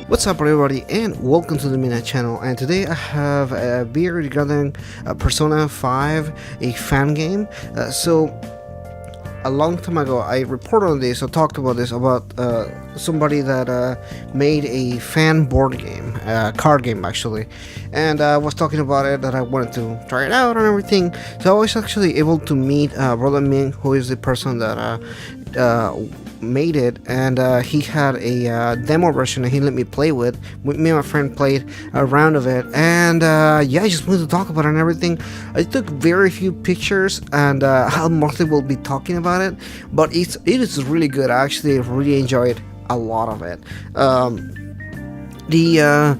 What's up everybody and welcome to the Mina channel, and today I have a video regarding Persona 5, a fan game. So a long time ago I reported on this or talked about this about somebody that made a fan board game, card game actually, and I was talking about it that I wanted to try it out and everything. So I was actually able to meet Brother Ming, who is the person that made it, and he had a demo version that he let me play with. Me and my friend played a round of it, and yeah, I just wanted to talk about it and everything. I took very few pictures, and I mostly will be talking about it, but it is really good. I actually really enjoyed a lot of it. The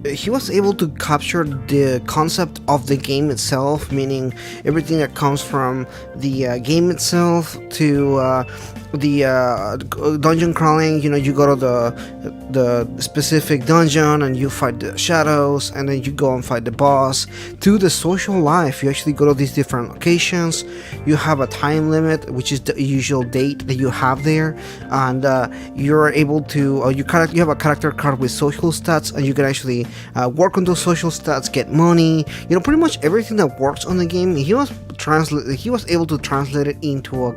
he was able to capture the concept of the game itself, meaning everything that comes from the game itself to the dungeon crawling. You know, you go to the specific dungeon and you fight the shadows, and then you go and fight the boss. To the social life, you actually go to these different locations. You have a time limit, which is the usual date that you have there, and you're able to you have a character card with social stats, and you can actually work on those social stats, get money. You know, pretty much everything that works on the game. He was able to translate it into a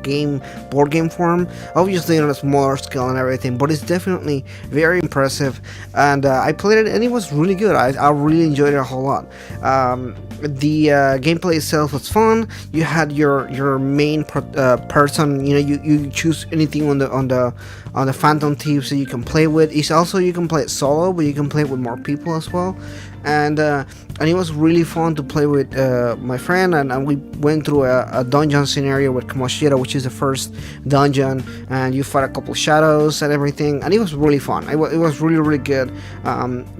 board game form, obviously on a smaller scale and everything, but it's definitely very impressive. And I played it and it was really good. I really enjoyed it a whole lot. The gameplay itself was fun. You had your main person. You know, you choose anything on the Phantom Thieves that you can play with. It's also, you can play it solo, but you can play it with more people as well. And it was really fun to play with my friend, and we went through a dungeon scenario with Kamoshida, which is the first dungeon, and you fight a couple shadows and everything, and it was really fun. It was really good.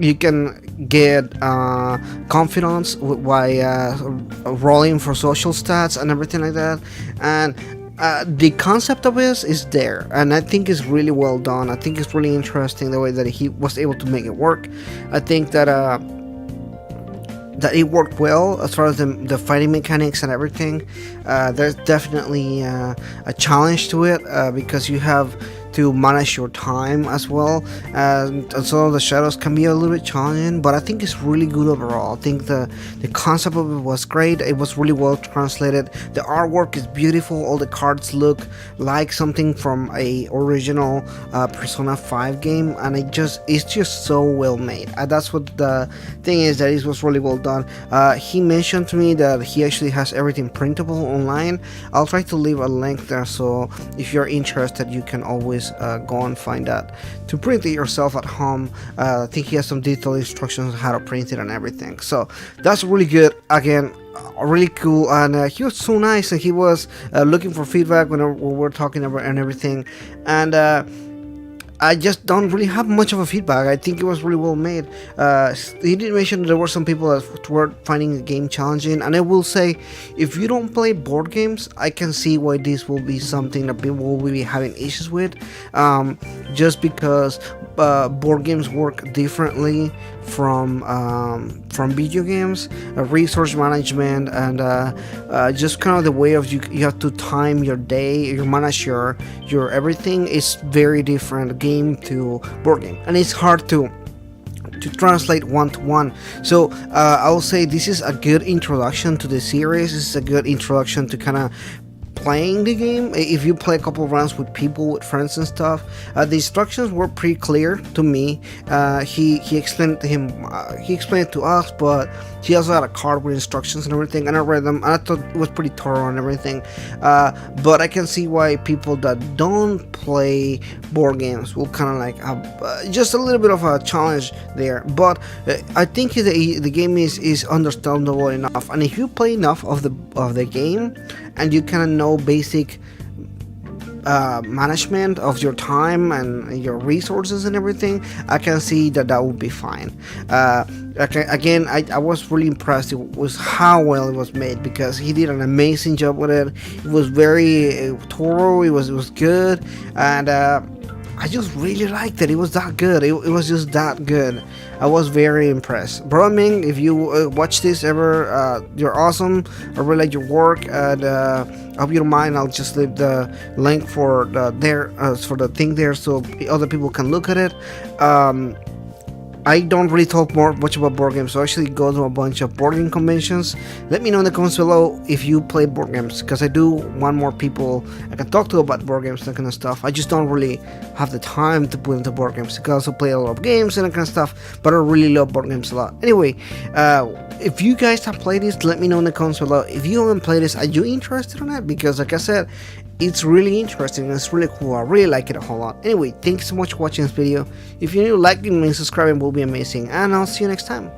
You can get confidence by rolling for social stats and everything like that, and the concept of this is there, and I think it's really well done. I think it's really interesting the way that he was able to make it work. I think that it worked well as far as the fighting mechanics and everything. There's definitely a challenge to it because you have to manage your time as well, and so the shadows can be a little bit challenging, but I think it's really good overall. I think the concept of it was great. It was really well translated. The artwork is beautiful. All the cards look like something from a original Persona 5 game, and it's just so well made. That's what the thing is, that it was really well done. He mentioned to me that he actually has everything printable online. I'll try to leave a link there, so if you're interested, you can always go and find that to print it yourself at home. I think he has some detailed instructions on how to print it and everything, so that's really good. Again, really cool, and he was so nice, and he was looking for feedback when we're talking about and everything, and I just don't really have much of a feedback. I think it was really well made. He did mention there were some people that were finding the game challenging, and I will say, if you don't play board games, I can see why this will be something that people will be having issues with, just because board games work differently from video games. Resource management and just kind of the way of you have to time your day, you manage your everything is very different game to board game, and it's hard to translate one to one. So I will say this is a good introduction to the series. This is a good introduction to kind of playing the game. If you play a couple of rounds with people, with friends and stuff, the instructions were pretty clear to me. He explained it to him. He explained it to us, but he also had a card with instructions and everything, and I read them, and I thought it was pretty thorough and everything. But I can see why people that don't play board games will kind of like have just a little bit of a challenge there. But I think the game is understandable enough, and if you play enough of the game, and you kind of know basic management of your time and your resources and everything, I can see that would be fine. Again, I was really impressed with how well it was made, because he did an amazing job with it. It was very thorough. It was good, and I just really liked it. It was that good. It was just that good. I was very impressed. Bro Ming, if you watch this ever, you're awesome. I really like your work, and I hope you don't mind. I'll just leave the link for the thing there, so other people can look at it. I don't really talk much about board games, so I actually go to a bunch of board game conventions. Let me know in the comments below if you play board games, because I do want more people I can talk to about board games, that kind of stuff. I just don't really have the time to put into board games. I also play a lot of games and that kind of stuff, but I really love board games a lot. Anyway, if you guys have played this, let me know in the comments below. If you haven't played this, are you interested in it? Because like I said, it's really interesting and it's really cool. I really like it a whole lot. Anyway, thanks so much for watching this video. If you're new, liking and subscribing will be amazing, and I'll see you next time.